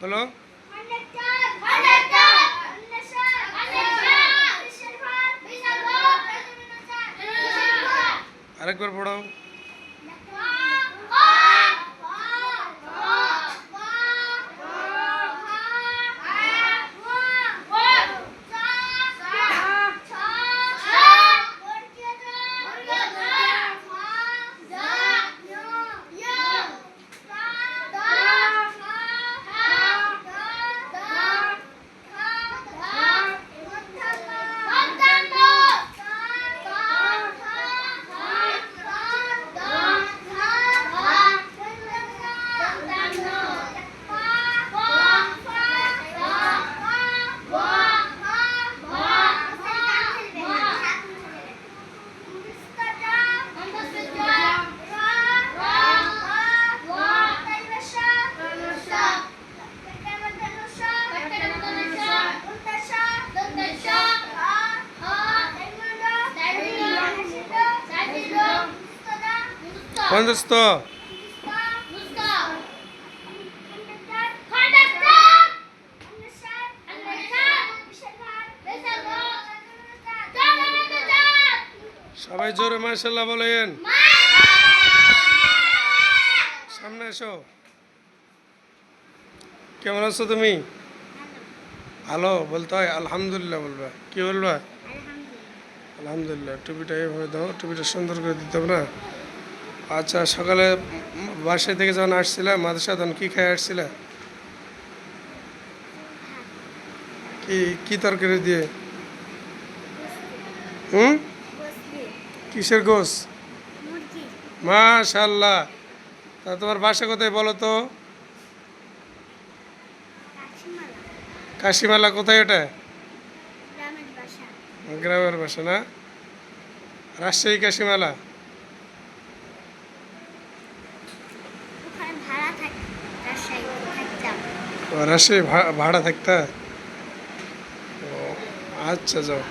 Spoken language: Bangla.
বলো। আরেকবার পড়াও। বন্ধুস্ত সবাই জোরে মাশাআল্লাহ বলেন। সামনে এসো। কেমন আছো তুমি? ভালো বলতে হয় আলহামদুলিল্লাহ বলবা। কি বলবা? আলহামদুলিল্লাহ। টুপিটা এইভাবে দাও, টুপিটা সুন্দর করে দিতে হবে না। আচ্ছা, সকালে বাসায় থেকে যখন আসছিলা মাদ্রাসা তখন কী খেয়ে আসছিলা? কি কি তরকারি দিয়ে? কিসের গোস? মাশাআল্লাহ। তা তোমার বাসা কোথায় বলো তো? কাশিমালা কোথায় ওটা? গ্রামের বাসা না? রাজশাহী কাশিমালা? রাজশাহী ভাড়া থাকতা? ও আচ্ছা, যাও।